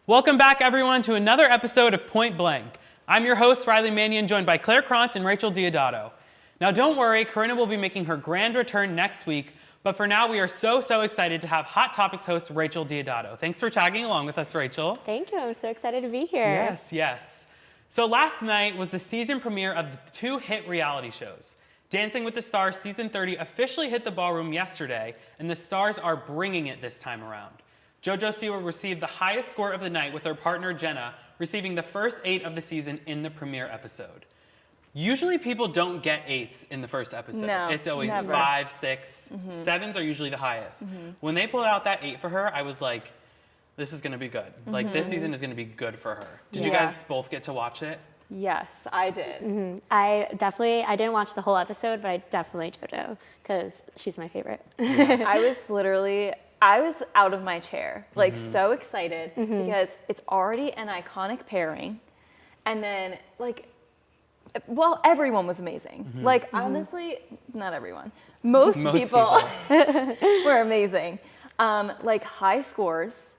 Welcome back, everyone, to another episode of Point Blank. I'm your host, Riley Mannion, joined by Claire Krantz and Rachel Diodato. Now, don't worry, Corinna will be making her grand return next week, but for now, we are so excited to have Hot Topics host Rachel Diodato. Thanks for tagging along with us, Rachel. Thank you. I'm so excited to be here. Yes. So last night was the season premiere of the two hit reality shows. Dancing with the Stars Season 30 officially hit the ballroom yesterday, and the stars are bringing it this time around. JoJo Siwa received the highest score of the night with her partner Jenna, receiving the first 8 of the season in the premiere episode. Usually people don't get 8s in the first episode. No, it's always never. 5, 6, 7s are usually the highest. When they pulled out that 8 for her, I was like, this is gonna be good. Like, this season is gonna be good for her. Did you Yeah. guys both get to watch it? Yes, I did. I didn't watch the whole episode, but I definitely JoJo because she's my favorite. I was out of my chair, like so excited because it's already an iconic pairing. And then everyone was amazing. Honestly, not everyone. Most people were amazing. High scores.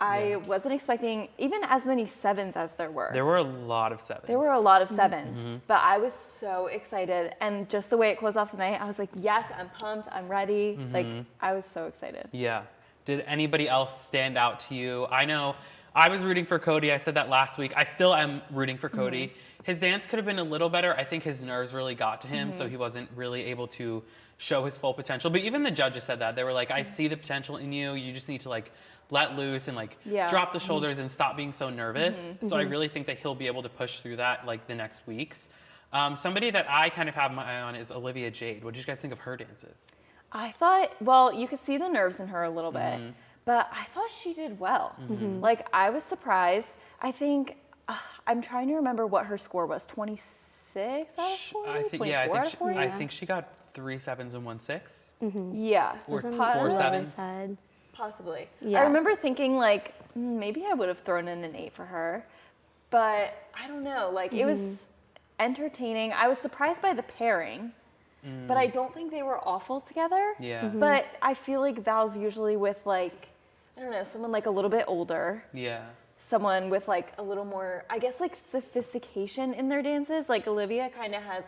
I wasn't expecting even as many 7s as there were. There were a lot of 7s. There were a lot of 7s, but I was so excited. And just the way it closed off the night, I was like, yes, I'm pumped, I'm ready. I was so excited. Yeah. Did anybody else stand out to you? I know I was rooting for Cody. I said that last week. I still am rooting for Cody. His dance could have been a little better. I think his nerves really got to him, so he wasn't really able to show his full potential. But even the judges said that. They were like, I see the potential in you. You just need to let loose and drop the shoulders and stop being so nervous. So I really think that he'll be able to push through that the next weeks. Somebody that I kind of have my eye on is Olivia Jade. What did you guys think of her dances? I thought, you could see the nerves in her a little bit, but I thought she did well. I was surprised. I think, I'm trying to remember what her score was, 26 out of 40? I think she got 3 7s and 1 6. Yeah. Or 4 What I 7s. said. Possibly. Yeah. I remember thinking maybe I would have thrown in an 8 for her, but I don't know. It was entertaining. I was surprised by the pairing, but I don't think they were awful together. Yeah. But I feel like Val's usually with I don't know, someone a little bit older. Yeah. Someone with a little more, I guess sophistication in their dances. Olivia kind of has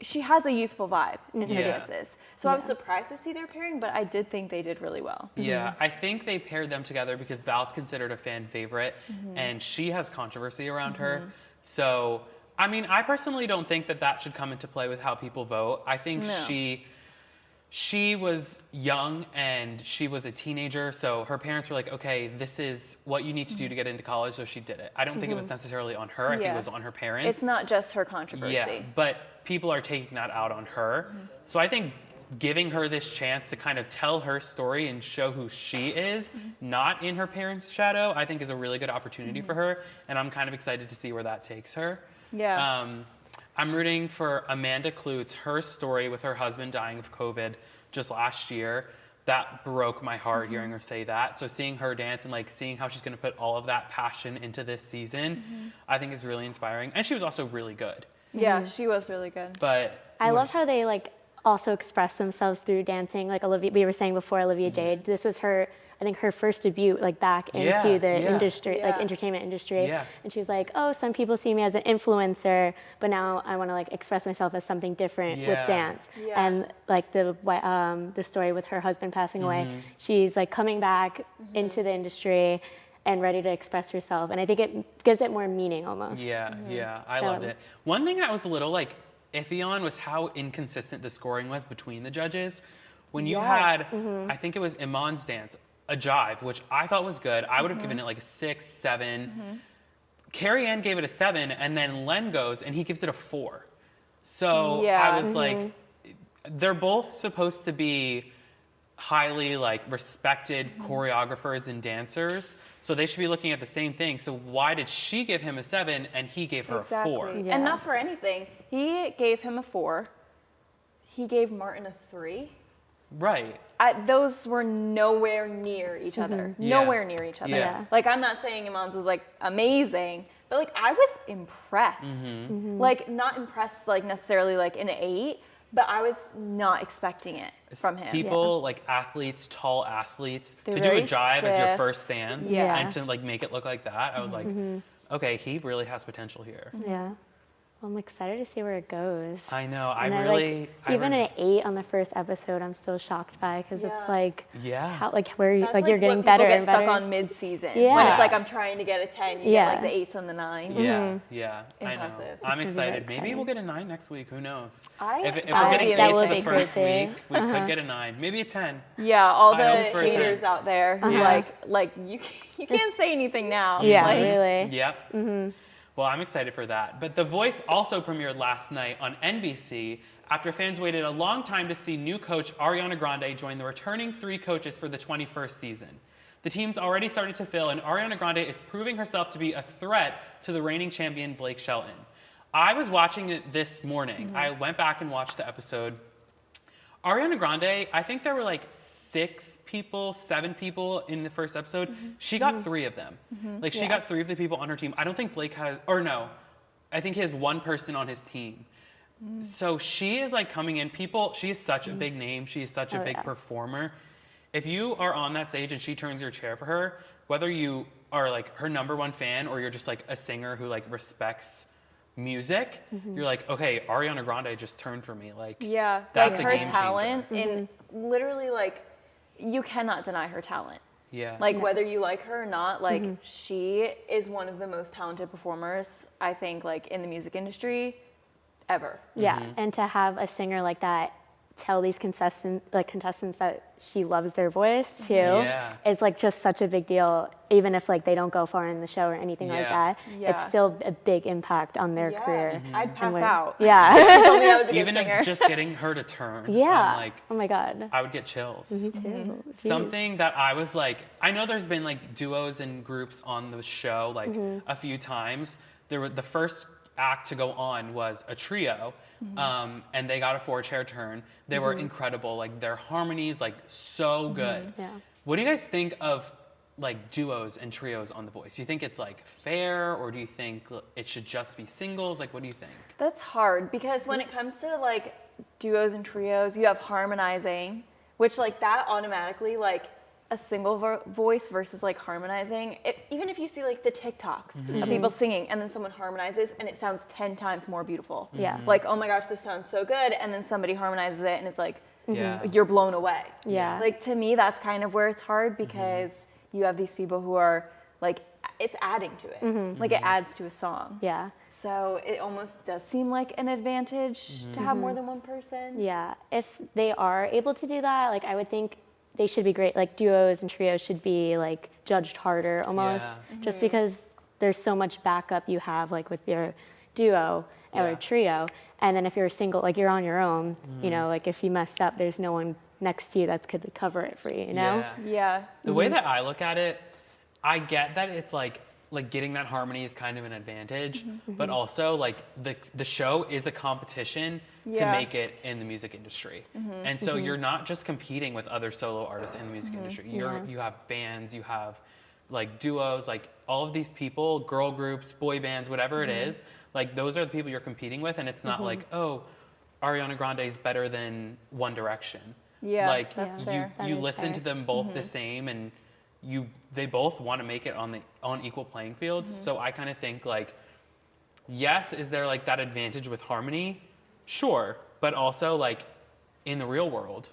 she has a youthful vibe in her dances. So I was surprised to see their pairing, but I did think they did really well. Yeah, I think they paired them together because Val's considered a fan favorite, and she has controversy around her. So, I mean, I personally don't think that should come into play with how people vote. I think she was young and she was a teenager, so her parents were like, okay, this is what you need to do to get into college, so she did it. I don't think it was necessarily on her. I think it was on her parents. It's not just her controversy. Yeah, but people are taking that out on her. So I think giving her this chance to kind of tell her story and show who she is, not in her parents' shadow, I think is a really good opportunity for her, and I'm kind of excited to see where that takes her. Yeah. I'm rooting for Amanda Kloots, her story with her husband dying of COVID just last year. That broke my heart hearing her say that. So seeing her dance and seeing how she's going to put all of that passion into this season, I think is really inspiring. And she was also really good. Yeah, she was really good. But I love how they also express themselves through dancing. Olivia, we were saying before, Olivia Jade. This was her, I think, her first debut back into the industry, entertainment industry. Yeah. And she was like, oh, some people see me as an influencer, but now I want to express myself as something different with dance. Yeah. And the story with her husband passing away, she's coming back into the industry and ready to express herself. And I think it gives it more meaning almost. Yeah, I loved it. One thing I was a little iffy on was how inconsistent the scoring was between the judges. When you had, I think it was Iman's dance, a jive, which I thought was good. I would have given it a 6, 7. Carrie Ann gave it a 7, and then Len goes and he gives it a 4. So I was they're both supposed to be highly respected choreographers and dancers, so they should be looking at the same thing. So why did she give him a 7 and he gave her a 4? Yeah. And not for anything, he gave him a 4. He gave Martin a 3. Right. Those were nowhere near each other. Nowhere near each other. Yeah. I'm not saying Iman's was amazing, but I was impressed. Not impressed necessarily an 8, but I was not expecting it from him. People like athletes, tall athletes, They're to do a very jive as your stiff. first dance Yeah. and to like make it look like that. I was like, okay, he really has potential here. Yeah. Well, I'm excited to see where it goes. I know. I And I, really like, even an 8 on the first episode, I'm still shocked by because Yeah. it's like yeah. how like where you, That's like you're getting what better people get and stuck better. on mid-season. When Yeah. it's like I'm trying to get a 10, you Yeah. get like the 8s and the 9s. Yeah, yeah, I know. Impressive. I'm It's gonna be excited. Maybe exciting. we'll get a 9 next week. Who knows? If That we're would getting be 8s that would the be first crazy. week, we could get a 9, maybe a 10. Yeah, all I the hope for a 10. haters out there who like you can't say anything now. Yeah, Like, really. Yep. Well, I'm excited for that. But The Voice also premiered last night on NBC after fans waited a long time to see new coach Ariana Grande join the returning 3 coaches for the 21st season. The team's already started to fill, and Ariana Grande is proving herself to be a threat to the reigning champion Blake Shelton. I was watching it this morning. I went back and watched the episode. Ariana Grande, I think there were like 7 people in the first episode. She got 3 of them. Like she got 3 of the people on her team. I don't think Blake has, or no, I think he has 1 person on his team. So she is like coming in. She is such a big name. She is such a big performer. If you are on that stage and she turns your chair for her, whether you are like her #1 fan or you're just like a singer who like respects music, you're like, okay, Ariana Grande just turned for me. Like, Yeah, that's like a her game talent changer. and literally like you cannot deny her talent. Yeah. Like whether you like her or not, like she is one of the most talented performers I think like in the music industry ever. Yeah, and to have a singer like that tell these contestants that she loves their voice too Yeah. is like just such a big deal. Even if like they don't go far in the show or anything like Yeah. that, Yeah. it's still a big impact on their Yeah, career. I'd pass when- out. Yeah, She told me I was a good Even singer. if just getting her to turn, yeah. I'm like, Oh my god. I would get chills. Me too. Jeez. Something that I was like, I know there's been like duos and groups on the show like a few times. The first act to go on was a trio, and they got a 4-chair turn. They were incredible. Like their harmonies, like so good. Yeah. What do you guys think of like duos and trios on The Voice? Do you think it's like fair, or do you think it should just be singles? Like, what do you think? That's hard because when it comes to like duos and trios, you have harmonizing, which like that automatically like a single voice versus like harmonizing. Even if you see like the TikToks of people singing and then someone harmonizes and it sounds 10 times more beautiful. Yeah. Like, oh my gosh, this sounds so good. And then somebody harmonizes it and it's like, Yeah. you're blown away. Yeah. Like to me, that's kind of where it's hard because you have these people who are like, it's adding to it. Like it adds to a song. Yeah. So it almost does seem like an advantage to have more than one person. Yeah, if they are able to do that, like I would think they should be great. Like duos and trios should be like judged harder almost, Yeah. just because there's so much backup you have like with your duo or Yeah. trio, and then if you're single, like you're on your own, you know, like if you messed up, there's no one next to you that's could cover it for you, you know? Yeah. Yeah. The way that I look at it, I get that it's like getting that harmony is kind of an advantage, but also like the show is a competition to Yeah. make it in the music industry. And so you're not just competing with other solo artists in the music industry. You have bands, you have like duos, like all of these people, girl groups, boy bands, whatever it is, like those are the people you're competing with, and it's not like, oh, Ariana Grande is better than One Direction. Yeah, Like that's you fair. That you is listen fair. to them both the same, and they both want to make it on equal playing fields. So I kind of think like, yes, is there like that advantage with harmony? Sure, but also like in the real world,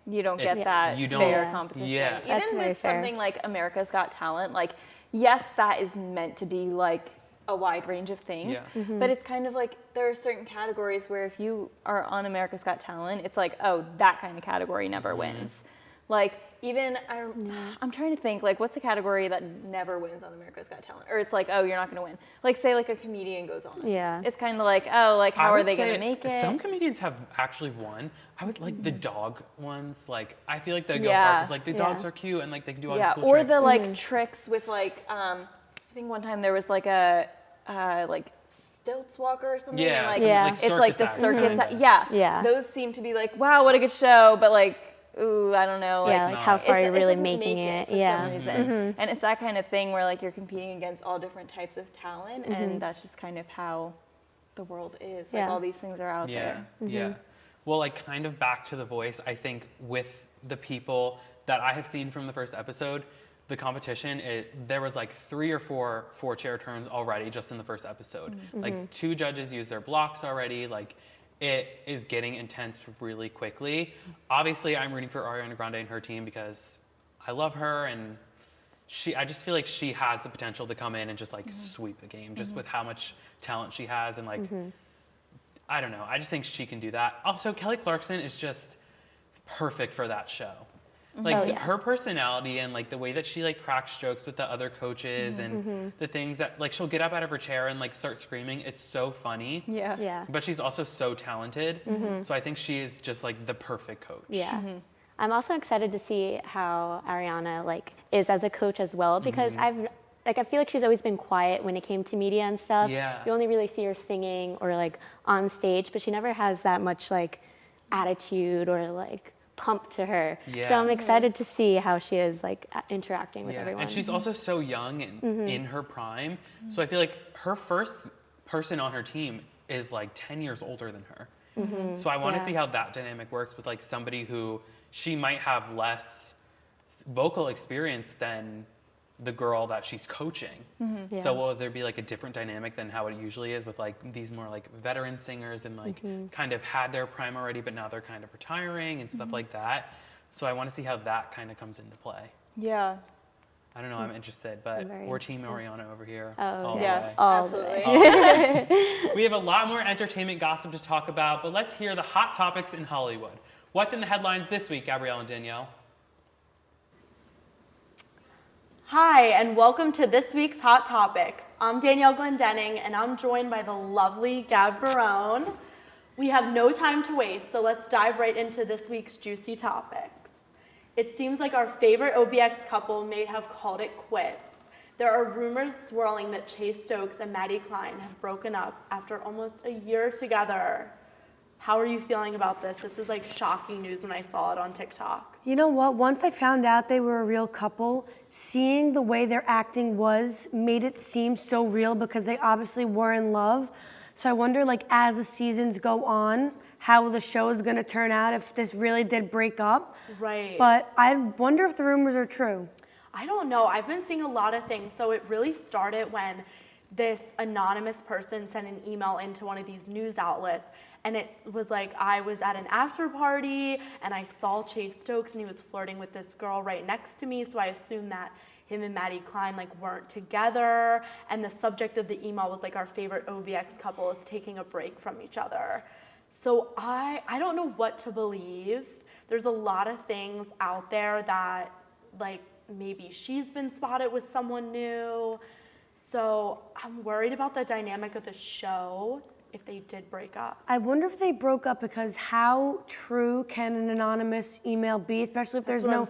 You don't get It's- that you don't- fair Yeah. competition. Yeah. That's Even very with fair. something like America's Got Talent, like, yes, that is meant to be like a wide range of things, Yeah. but it's kind of like there are certain categories where if you are on America's Got Talent, it's like, oh, that kind of category never wins. Like, even, I'm trying to think, like, what's a category that never wins on America's Got Talent? Or it's like, oh, you're not going to win. Like, say, like, a comedian goes on. Yeah. It's kind of like, oh, like, I how are would they going say to make it? Some comedians have actually won. I would like the dog ones. Like I feel like they go Yeah. far because like the dogs Yeah. are cute and like they can do all Yeah, these cool or tricks. the like tricks with like I think one time there was like a like stilts walker or something. Yeah, and, like, some, Yeah. like, it's like the acts circus. kinda. Yeah, Yeah. Those seem to be like, wow, what a good show, but like, ooh, I don't know. Yeah, like, like how far it you're really doesn't making make it. for Yeah. some reason. And it's that kind of thing where like you're competing against all different types of talent, and that's just kind of how the world is. Like Yeah. all these things are out Yeah, there. yeah. Well, like kind of back to The Voice, I think with the people that I have seen from the first episode, the competition, there was like 3 or 4 chair turns already just in the first episode. Like 2 judges used their blocks already. Like it is getting intense really quickly. Obviously, I'm rooting for Ariana Grande and her team because I love her, and I just feel like she has the potential to come in and just like sweep the game just with how much talent she has, and like I don't know. I just think she can do that. Also, Kelly Clarkson is just perfect for that show. Like her personality and like the way that she like cracks jokes with the other coaches and the things that like she'll get up out of her chair and like start screaming. It's so funny. Yeah. But she's also so talented. So I think she is just like the perfect coach. Yeah. I'm also excited to see how Ariana like is as a coach as well, because I feel like she's always been quiet when it came to media and stuff. Yeah. You only really see her singing or like on stage, but she never has that much like attitude or like pump to her. Yeah. So I'm excited to see how she is like interacting with Yeah. everyone. And she's also so young and in her prime. So I feel like her first person on her team is like 10 years older than her. So I want to see how that dynamic works with like somebody who she might have less vocal experience than the girl that she's coaching. So will there be like a different dynamic than how it usually is with like these more like veteran singers and like kind of had their prime already, but now they're kind of retiring and stuff like that. So I want to see how that kind of comes into play. Yeah. I don't know, I'm interested, but we're Team Ariana over here. Oh, all the Yes, way. absolutely. All the way. We have a lot more entertainment gossip to talk about, but let's hear the hot topics in Hollywood. What's in the headlines this week, Gabrielle and Danielle? Hi, and welcome to this week's Hot Topics. I'm Danielle Glendenning, and I'm joined by the lovely Gab Barone. We have no time to waste, so let's dive right into this week's juicy topics. It seems like our favorite OBX couple may have called it quits. There are rumors swirling that Chase Stokes and Maddie Klein have broken up after almost a year together. How are you feeling about this? This is like shocking news when I saw it on TikTok. You know what? Once I found out they were a real couple, seeing the way their acting made it seem so real because they obviously were in love. So I wonder, like, as the seasons go on, how the show is going to turn out if this really did break up. Right. But I wonder if the rumors are true. I don't know. I've been seeing a lot of things. So it really started when this anonymous person sent an email into one of these news outlets, and it was like, I was at an after party and I saw Chase Stokes and he was flirting with this girl right next to me, so I assumed that him and Maddie Klein like weren't together, and the subject of the email was like, our favorite OVX couple is taking a break from each other. So I don't know what to believe. There's a lot of things out there that like maybe she's been spotted with someone new. So I'm worried about the dynamic of the show if they did break up. I wonder if they broke up because how true can an anonymous email be, especially if there's no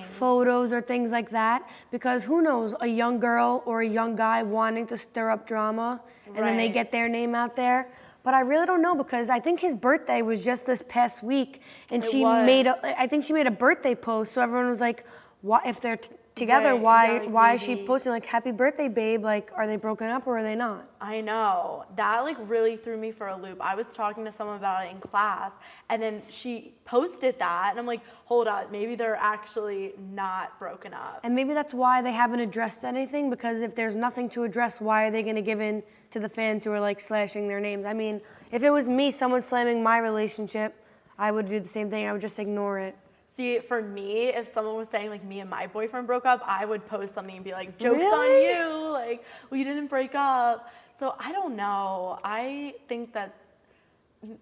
photos or things like that? Because who knows, a young girl or a young guy wanting to stir up drama and then they get their name out there. But I really don't know, because I think his birthday was just this past week, and I think she made a birthday post, so everyone was like, "Why, if they're together, why is she posting like happy birthday, babe? Like, are they broken up or are they not?" I know. That like really threw me for a loop. I was talking to someone about it in class, and then she posted that, and I'm like, hold up, maybe they're actually not broken up. And maybe that's why they haven't addressed anything, because if there's nothing to address, why are they going to give in to the fans who are like slashing their names? I mean, if it was me, someone slamming my relationship, I would do the same thing. I would just ignore it. See, for me, if someone was saying like me and my boyfriend broke up, I would post something and be like, joke's on you, like we didn't break up. So I don't know. I think that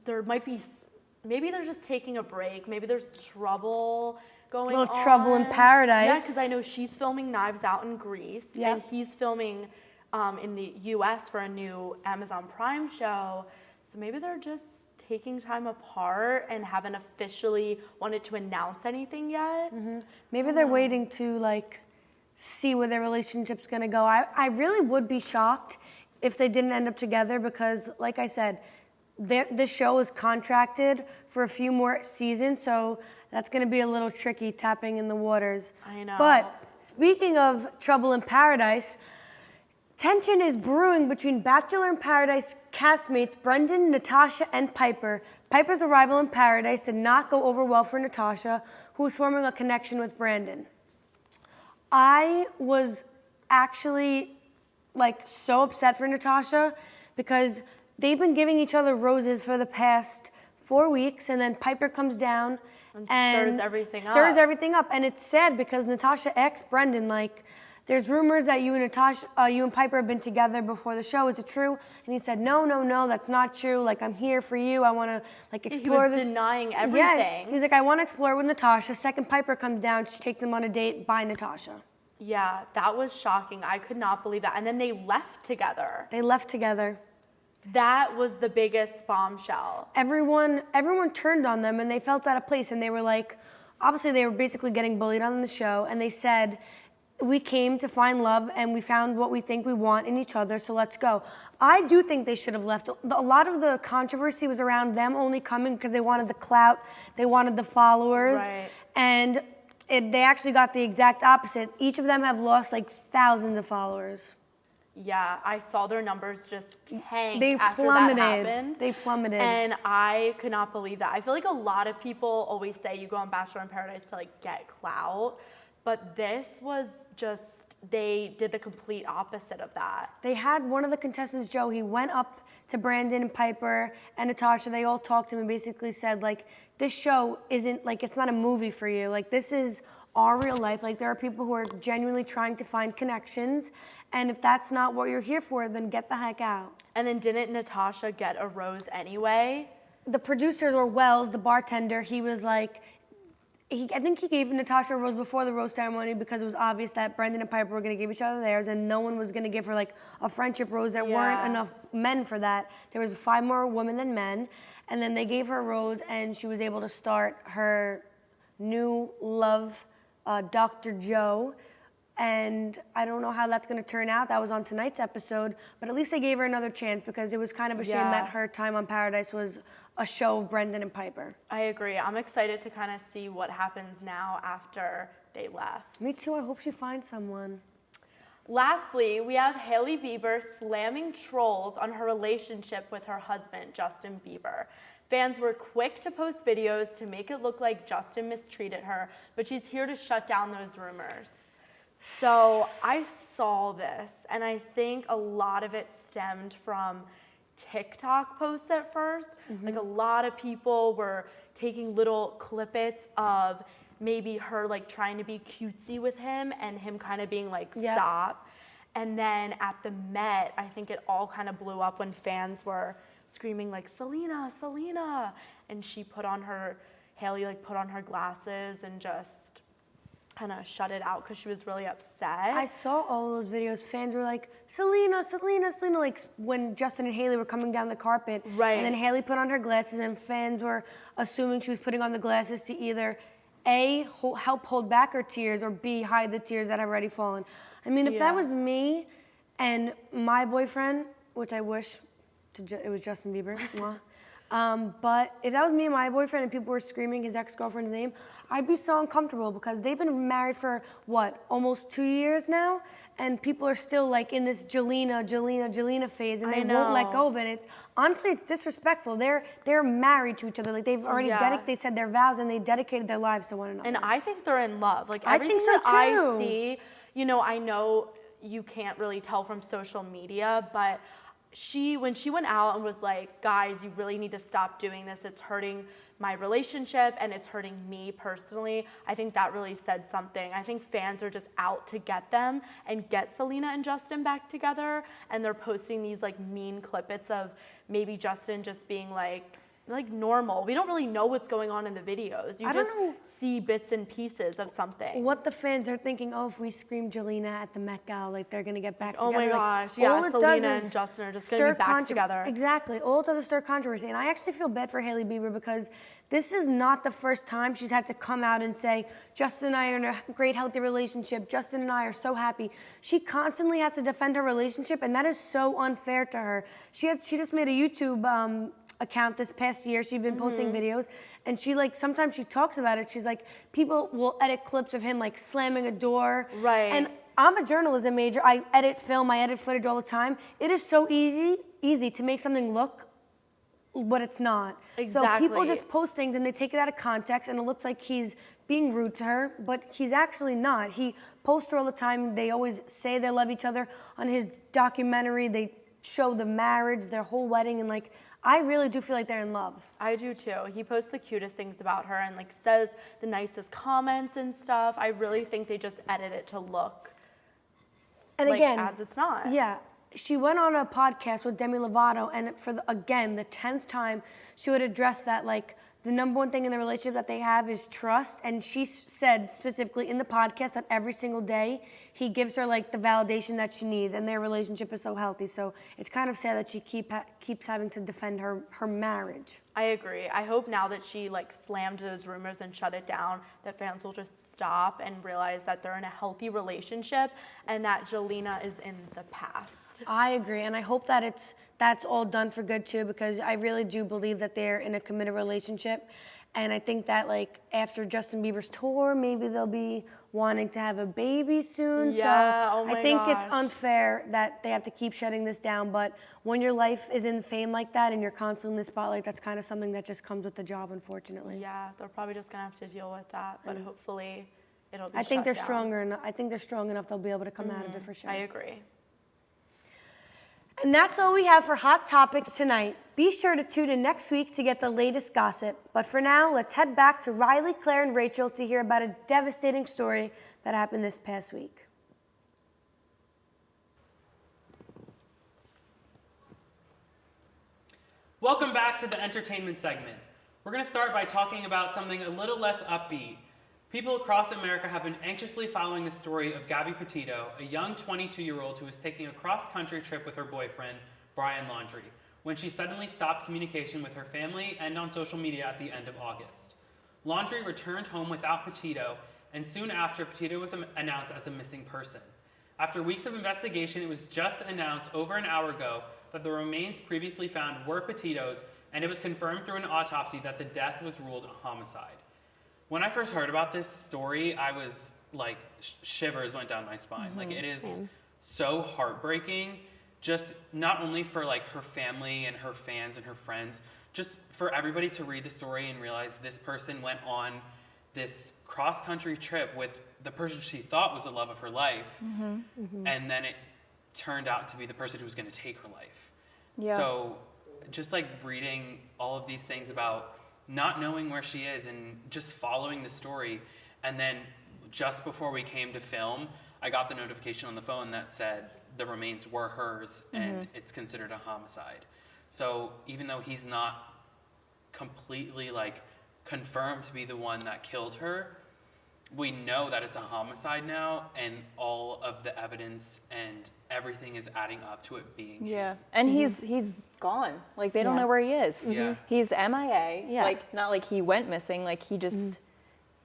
there might be, maybe they're just taking a break. Maybe there's trouble going on. A little trouble in paradise. Yeah, because I know she's filming Knives Out in Greece, and he's filming in the US for a new Amazon Prime show. So maybe they're just taking time apart and haven't officially wanted to announce anything yet. Maybe they're waiting to like see where their relationship's gonna go. I really would be shocked if they didn't end up together, because like I said, this show is contracted for a few more seasons, so that's gonna be a little tricky tapping in the waters. I know. But speaking of trouble in paradise, Tension is brewing between Bachelor in Paradise castmates Brendan, Natasha, and Piper. Piper's arrival in Paradise did not go over well for Natasha, who was forming a connection with Brandon. I was actually like so upset for Natasha because they've been giving each other roses for the past 4 weeks, and then Piper comes down and stirs everything up. And it's sad because Natasha asked Brendan, like, there's rumors that you and Piper have been together before the show. Is it true? And he said, no, that's not true. Like, I'm here for you. I want to like explore this. He was denying everything. Yeah, he's like, I want to explore with Natasha. Second Piper comes down, she takes him on a date by Natasha. Yeah, that was shocking. I could not believe that. And then they left together. That was the biggest bombshell. Everyone turned on them and they felt out of place, and they were like, obviously they were basically getting bullied on the show, and they said, we came to find love and we found what we think we want in each other, so let's go. I do think they should have left. A lot of the controversy was around them only coming because they wanted the clout, they wanted the followers, right. And they actually got the exact opposite. Each of them have lost like thousands of followers. Yeah, I saw their numbers just tank after that happened. They plummeted. And I could not believe that. I feel like a lot of people always say you go on Bachelor in Paradise to like get clout, but this was just, they did the complete opposite of that. They had one of the contestants, Joe, he went up to Brandon and Piper and Natasha. They all talked to him and basically said, like, this show isn't, like, it's not a movie for you. Like, this is our real life. Like, there are people who are genuinely trying to find connections. And if that's not what you're here for, then get the heck out. And then didn't Natasha get a rose anyway? The producers, or Wells, the bartender, he was like, I think he gave Natasha a rose before the rose ceremony because it was obvious that Brendan and Piper were going to give each other theirs, and no one was going to give her like a friendship rose. There weren't enough men for that. There was 5 more women than men, and then they gave her a rose, and she was able to start her new love, Dr. Joe. And I don't know how that's going to turn out. That was on tonight's episode, but at least they gave her another chance because it was kind of a shame that her time on Paradise was a show of Brendan and Piper. I agree. I'm excited to kind of see what happens now after they left. Me too. I hope she finds someone. Lastly, we have Hailey Bieber slamming trolls on her relationship with her husband, Justin Bieber. Fans were quick to post videos to make it look like Justin mistreated her, but she's here to shut down those rumors. So I saw this, and I think a lot of it stemmed from TikTok posts at first. Mm-hmm. Like, a lot of people were taking little clippets of maybe her like trying to be cutesy with him and him kind of being like, stop. And then at the Met, I think it all kind of blew up when fans were screaming like, Selena, Selena. And Hailey like put on her glasses and just kind of shut it out because she was really upset. I saw all those videos. Fans were like, Selena, Selena, Selena, like when Justin and Hailey were coming down the carpet. Right. And then Hailey put on her glasses, and fans were assuming she was putting on the glasses to either A, help hold back her tears, or B, hide the tears that have already fallen. I mean, if that was me and my boyfriend, which I wish it was Justin Bieber, but if that was me and my boyfriend and people were screaming his ex-girlfriend's name, I'd be so uncomfortable because they've been married for, almost 2 years now? And people are still like in this Jelena phase, and they won't let go of it. Honestly, it's disrespectful. They're married to each other. Like, they've already they said their vows and they dedicated their lives to one another. And I think they're in love. Like, I everything think so that I too. see, I know you can't really tell from social media, but when she went out and was like, guys, you really need to stop doing this. It's hurting my relationship and it's hurting me personally. I think that really said something. I think fans are just out to get them and get Selena and Justin back together. And they're posting these like mean clippets of maybe Justin just being like normal. We don't really know what's going on in the videos. You just see bits and pieces of something. What the fans are thinking, if we scream Jelena at the Met Gala, like they're gonna get back together. Oh my gosh, Selena and Justin are just gonna be back together. Exactly, all it does is stir controversy. And I actually feel bad for Hailey Bieber because this is not the first time she's had to come out and say, Justin and I are in a great, healthy relationship. Justin and I are so happy. She constantly has to defend her relationship, and that is so unfair to her. She just made a YouTube account this past year. She's been posting videos, and she sometimes she talks about it. She's like, people will edit clips of him like slamming a door. Right. And I'm a journalism major. I edit film, I edit footage all the time. It is so easy to make something look what it's not. Exactly. So people just post things and they take it out of context and it looks like he's being rude to her, but he's actually not. He posts her all the time. They always say they love each other. On his documentary, they show the marriage, their whole wedding, and like, I really do feel like they're in love. I do too. He posts the cutest things about her and like says the nicest comments and stuff. I really think they just edit it to look And like again, as it's not. Yeah, she went on a podcast with Demi Lovato, and for the 10th time, she would address that like the number one thing in the relationship that they have is trust. And she said specifically in the podcast that every single day he gives her like the validation that she needs, and their relationship is so healthy. So it's kind of sad that she keeps having to defend her marriage. I agree. I hope now that she like slammed those rumors and shut it down, that fans will just stop and realize that they're in a healthy relationship and that Jelena is in the past. I agree, and I hope that that's all done for good too, because I really do believe that they're in a committed relationship, and I think that like after Justin Bieber's tour, maybe they'll be wanting to have a baby soon. Yeah, so oh my I think it's gosh. unfair that they have to keep shutting this down. But when your life is in fame like that and you're constantly in the spotlight, that's kind of something that just comes with the job, unfortunately. Yeah, they're probably just gonna have to deal with that, but hopefully it'll be I think shut they're down. stronger enough. I think they're strong enough they'll be able to come out of it for sure. I agree. And that's all we have for Hot Topics tonight. Be sure to tune in next week to get the latest gossip. But for now, let's head back to Riley, Claire, and Rachel to hear about a devastating story that happened this past week. Welcome back to the entertainment segment. We're going to start by talking about something a little less upbeat. People across America have been anxiously following the story of Gabby Petito, a young 22-year-old who was taking a cross-country trip with her boyfriend, Brian Laundrie, when she suddenly stopped communication with her family and on social media at the end of August. Laundrie returned home without Petito, and soon after, Petito was announced as a missing person. After weeks of investigation, it was just announced over an hour ago that the remains previously found were Petito's, and it was confirmed through an autopsy that the death was ruled a homicide. When I first heard about this story, I was like, shivers went down my spine. Like, it is so heartbreaking, just not only for like her family and her fans and her friends, just for everybody to read the story and realize this person went on this cross-country trip with the person she thought was the love of her life, and then it turned out to be the person who was going to take her life. Yeah. So just like reading all of these things about not knowing where she is and just following the story, and then just before we came to film, I got the notification on the phone that said the remains were hers and it's considered a homicide. So even though he's not completely like confirmed to be the one that killed her, we know that it's a homicide now, and all of the evidence and everything is adding up to it being him. And he's gone. Like, they don't know where he is. Yeah. He's MIA. Yeah. Like, not like he went missing, like he just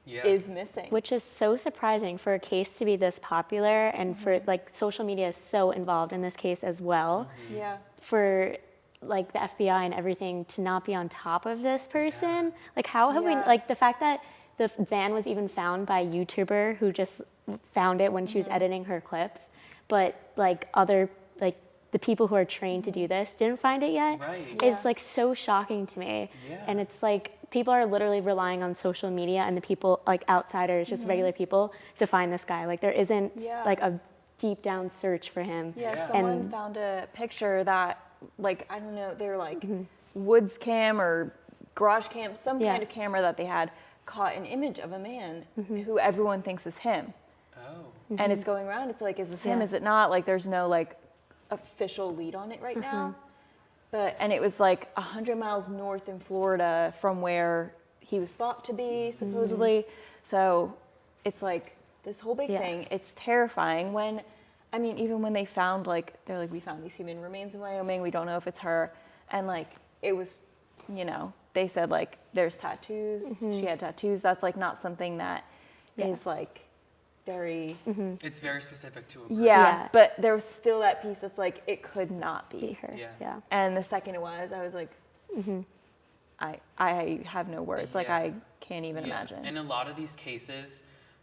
Yeah. is missing. Which is so surprising for a case to be this popular, and for like social media is so involved in this case as well. Yeah. For like the FBI and everything to not be on top of this person. Like, how have we, Yeah. like the fact that the van was even found by a YouTuber who just found it when she was editing her clips, but like other, like the people who are trained to do this didn't find it yet. Right. It's like so shocking to me. Yeah. And it's like people are literally relying on social media and the people, like outsiders, just regular people, to find this guy. Like, there isn't like a deep down search for him. Yeah, Yeah. someone And- found a picture that, like, I don't know, they're like woods cam or garage cam, some Yeah. kind of camera that they had, caught an image of a man who everyone thinks is him. Oh. And it's going around. It's like, is this him? Yeah. Is it not? Like, there's no like official lead on it right now. And it was like 100 miles north in Florida from where he was thought to be, supposedly. So it's like this whole big Yeah. thing. It's terrifying when, I mean, even when they found, like, they're like, we found these human remains in Wyoming. We don't know if it's her. And like, it was, you know, they said like, there's tattoos. She had tattoos. That's like not something that is like very, It's very specific to a person. Yeah. but there was still that piece that's like, it could not Be be. her. Yeah. Yeah. And the second it was, I was like, I have no words. Like, Yeah. I can't even Yeah. imagine. In a lot of these cases,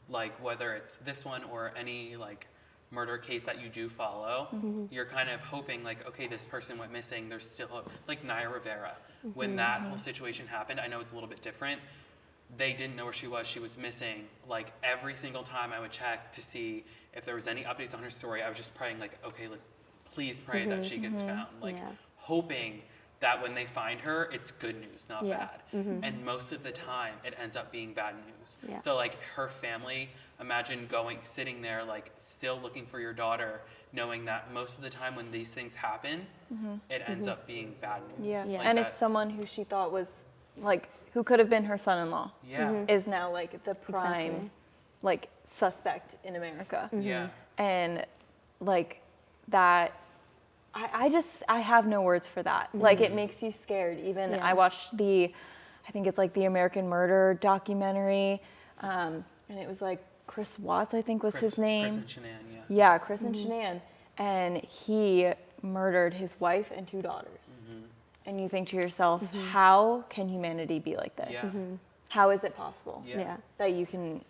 like whether it's this one or any like murder case that you do follow, you're kind of hoping like, okay, this person went missing, there's still hope. Like Naya Rivera, when that whole situation happened, I know it's a little bit different. They didn't know where she was missing. Like every single time I would check to see if there was any updates on her story, I was just praying like, okay, let's please pray that she gets found. Like hoping that when they find her, it's good news, not bad. And most of the time, it ends up being bad news. So like her family, imagine sitting there, like still looking for your daughter, knowing that most of the time when these things happen, it ends up being bad news. Yeah, Like and that, it's someone who she thought was like, who could have been her son-in-law, is now like the prime, like suspect in America. Yeah. And like that, I have no words for that. Like it makes you scared. Even I watched I think it's like the American Murder documentary, and it was like Chris Watts, I think was his name. Chris and Shanann, yeah. Yeah, Chris and Shanann, and he murdered his wife and 2 daughters. And you think to yourself, how can humanity be like this? Yeah. How is it possible Yeah. that you can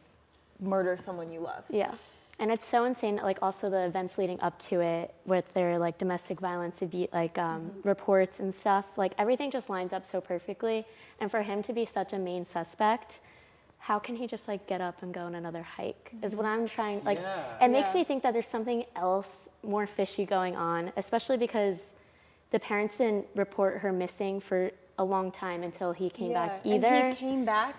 murder someone you love? Yeah. And it's so insane, like also the events leading up to it with their like domestic violence reports and stuff, like everything just lines up so perfectly. And for him to be such a main suspect, how can he just like get up and go on another hike is what I'm trying, like, it makes me think that there's something else more fishy going on, especially because the parents didn't report her missing for a long time until he came back either. And he came back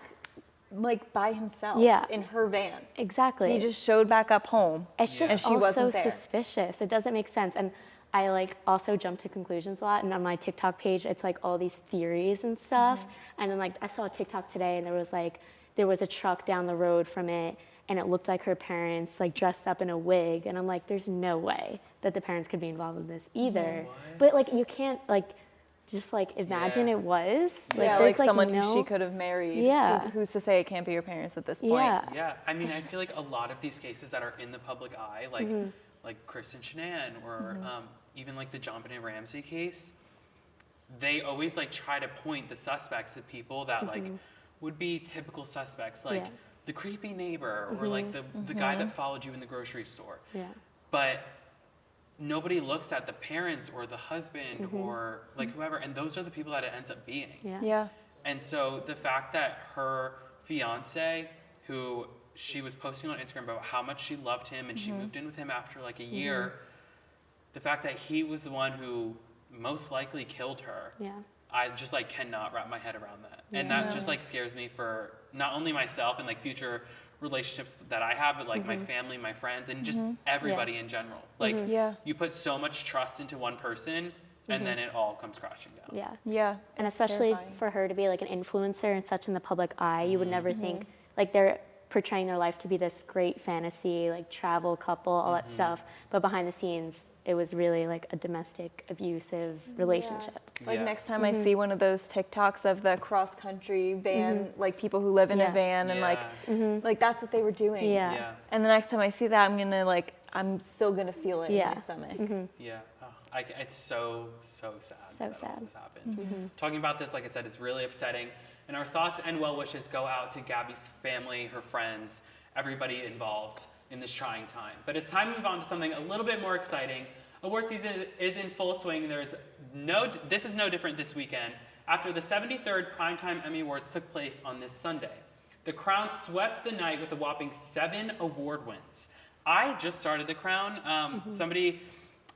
like by himself in her van. Exactly. He just showed back up home. It's just and she also wasn't there. suspicious. It doesn't make sense. And I like also jump to conclusions a lot. And on my TikTok page, it's like all these theories and stuff. And then like I saw a TikTok today and there was a truck down the road from it and it looked like her parents like dressed up in a wig. And I'm like, there's no way that the parents could be involved in this either. But like you can't like just like imagine it was. Like, there's someone who she could have married. Yeah. Who's to say it can't be your parents at this point? Yeah. Yeah, I mean, I feel like a lot of these cases that are in the public eye, like Chris and Shanann, or even like the JonBenet Ramsey case, they always like try to point the suspects at people that like would be typical suspects, like the creepy neighbor or like the guy that followed you in the grocery store. Yeah. But nobody looks at the parents or the husband or like whoever, and those are the people that it ends up being. Yeah. And so the fact that her fiance, who she was posting on Instagram about how much she loved him and she moved in with him after like a year, the fact that he was the one who most likely killed her, I just like cannot wrap my head around that. And that just like scares me for not only myself and like future relationships that I have, but like my family, my friends, and just everybody in general. Like you put so much trust into one person and then it all comes crashing down. Yeah. Yeah. And especially terrifying. for her to be like an influencer and such in the public eye, you would never think, like they're portraying their life to be this great fantasy, like travel couple, all that stuff. But behind the scenes, it was really like a domestic abusive relationship. Like next time I see one of those TikToks of the cross country van, like people who live in a van and like that's what they were doing. Yeah. And the next time I see that, I'm still gonna feel it in my stomach. Yeah. Oh, it's so sad that all sad. this happened. Talking about this, like I said, is really upsetting. And our thoughts and well wishes go out to Gabby's family, her friends, everybody involved in this trying time. But it's time to move on to something a little bit more exciting. Award season is in full swing. This is no different this weekend. After the 73rd Primetime Emmy Awards took place on this Sunday, The Crown swept the night with a whopping 7 award wins. I just started The Crown.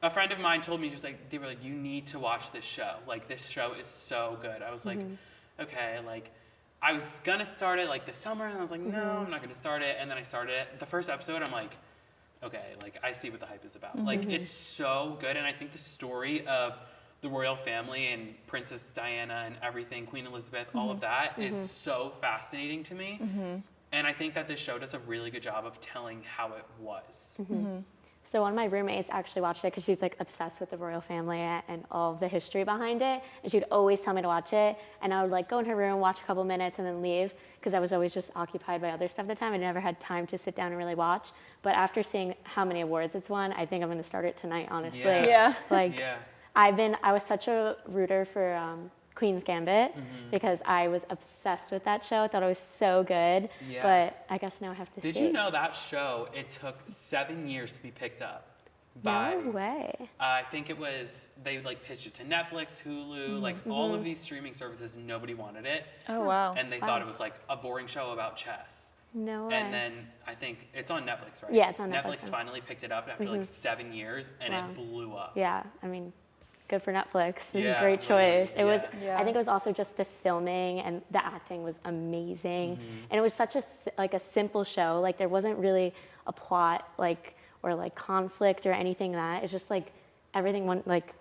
A friend of mine told me, they were like, you need to watch this show. Like, this show is so good. I was like, okay, like, I was gonna start it like this summer, and I was like, no, I'm not gonna start it. And then I started it. The first episode, I'm like, okay, like, I see what the hype is about. Like, it's so good, and I think the story of the royal family and Princess Diana and everything, Queen Elizabeth, all of that is so fascinating to me. And I think that this show does a really good job of telling how it was. So one of my roommates actually watched it because she's like obsessed with the royal family and all of the history behind it. And she'd always tell me to watch it. And I would like go in her room, watch a couple minutes and then leave because I was always just occupied by other stuff at the time. I never had time to sit down and really watch. But after seeing how many awards it's won, I think I'm going to start it tonight, honestly. Yeah. Like I was such a rooter for Queen's Gambit because I was obsessed with that show. I thought it was so good. Yeah. But I guess now I have to see. Did you know that show, it took 7 years to be picked up? By, no way. I think it was, they like pitched it to Netflix, Hulu, like all of these streaming services, nobody wanted it. Oh, wow. And they thought it was like a boring show about chess. No way. And then I think it's on Netflix, right? Yeah, it's on Netflix. Netflix finally picked it up after like 7 years, and it blew up. Yeah, I mean, good for Netflix. Yeah, Great choice. really, It was. yeah. I think it was also just the filming and the acting was amazing, and it was such a simple show. Like there wasn't really a plot or like conflict or anything that. It's just like everything went like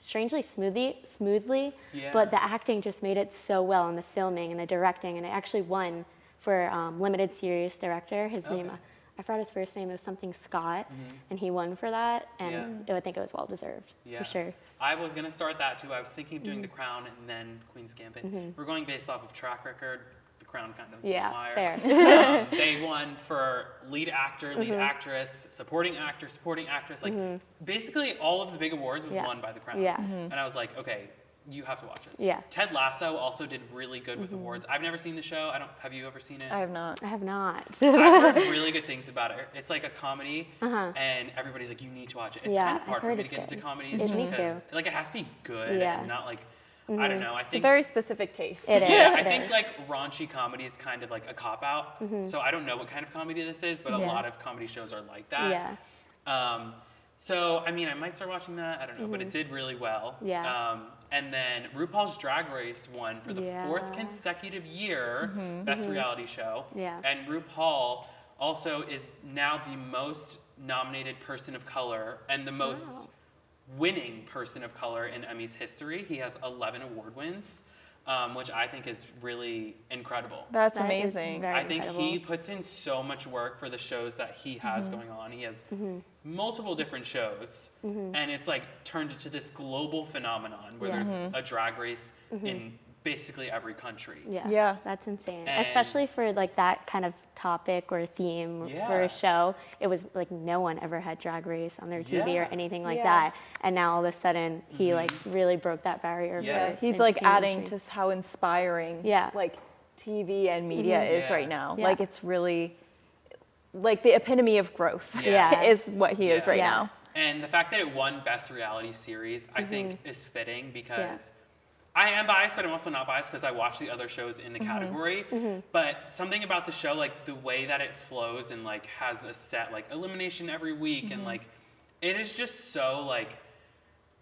strangely smoothly. Yeah. But the acting just made it so well, and the filming and the directing, and it actually won for limited series director. His name. I forgot his first name. It was something Scott, and he won for that, and I think it was well deserved for sure. I was gonna start that too. I was thinking of doing The Crown and then Queen's Gambit. We're going based off of track record. The Crown kind of liar. Fair. They won for lead actor, lead actress, supporting actor, supporting actress. Like basically all of the big awards was won by The Crown. Yeah. And I was like, okay, you have to watch this. Yeah. Ted Lasso also did really good with awards. I've never seen the show. Have you ever seen it? I have not. I have not. I've heard really good things about it. It's like a comedy, and everybody's like, you need to watch it. It's Yeah, kind of hard I've for me heard to it's get into good. comedies Me just too. because like it has to be good Yeah. and not like I don't know. I It's a think very specific taste. It is. yeah, I it think is. like raunchy comedy is kind of like a cop out. So I don't know what kind of comedy this is, but a Yeah. lot of comedy shows are like that. Yeah. So I mean, I might start watching that. I don't know, but it did really well. Yeah. And then RuPaul's Drag Race won for the Yeah. 4th consecutive year Best Reality Show. Yeah. And RuPaul also is now the most nominated person of color and the most winning person of color in Emmy's history. He has 11 award wins, which I think is really incredible. That's That is amazing. very I think incredible. he puts in so much work for the shows that he has going on. He has multiple different shows, and it's like turned into this global phenomenon where there's a drag race in basically every country. Yeah. Yeah. That's insane. And- Especially for like that kind of topic or theme for Yeah. a show. It was like no one ever had Drag Race on their TV Yeah. or anything like Yeah. that. And now all of a sudden he like really broke that barrier. Yeah. for He's like entertainment adding industry. to how inspiring Yeah. like TV and media is Yeah. right now. Yeah. Like it's really like the epitome of growth Yeah. is what he is Yeah. right Yeah. now. And the fact that it won Best Reality Series, I think, is fitting because I am biased, but I'm also not biased because I watch the other shows in the category. But something about the show, like the way that it flows and like has a set like elimination every week, and like it is just so like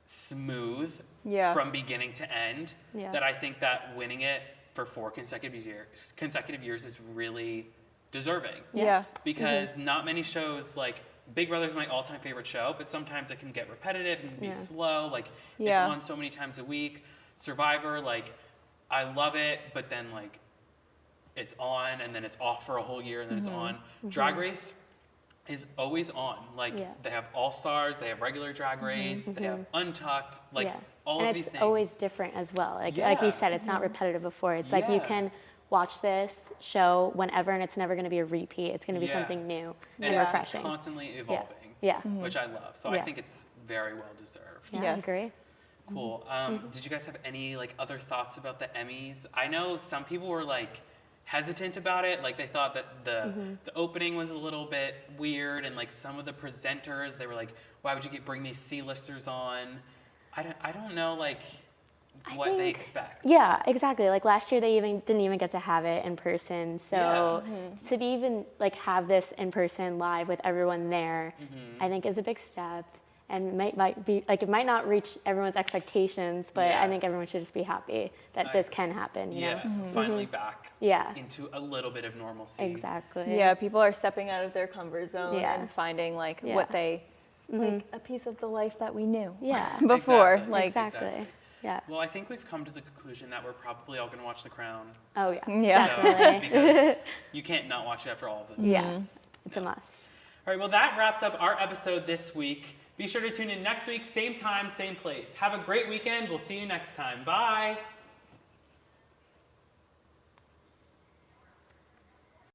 smooth Yeah. from beginning to end Yeah. that I think that winning it for 4 consecutive years is really deserving. Yeah. Because not many shows like Big Brother's my all-time favorite show, but sometimes it can get repetitive and can be Yeah. slow. Like it's Yeah. on so many times a week. Survivor, like I love it, but then like it's on and then it's off for a whole year and then it's on. Drag Race is always on. Like Yeah. they have All Stars, they have regular Drag Race, they have Untucked, like Yeah. all and of these it's things. always different as well. Like Yeah. you said, it's not repetitive before. It's like you Yeah. can watch this show whenever, and it's never going to be a repeat. It's going to be Yeah. something new and and refreshing. it's constantly evolving, Yeah. which I love. So I Yeah. think it's very well deserved. Yeah, I Yes. agree. Cool. Did you guys have any like other thoughts about the Emmys? I know some people were like hesitant about it. Like they thought that the opening was a little bit weird, and like some of the presenters, they were like, "Why would you bring these C-listers on?" I don't know like what they think- expect. Yeah, exactly. Like last year, they didn't even get to have it in person. So to be even like have this in person live with everyone there, I think is a big step. And might be like it might not reach everyone's expectations, but Yeah. I think everyone should just be happy that this can happen. You Yeah, know? finally back Yeah. into a little bit of normalcy. Exactly. Yeah, people are stepping out of their comfort zone Yeah. and finding like Yeah. what they like a piece of the life that we knew. Yeah. Before. Exactly. Like Exactly. Yeah. Well, I think we've come to the conclusion that we're probably all going to watch The Crown. Oh yeah. Yeah. So, Definitely. because you can't not watch it after all of this. Yes. It's a must. All right, well, that wraps up our episode this week. Be sure to tune in next week, same time, same place. Have a great weekend. We'll see you next time. Bye.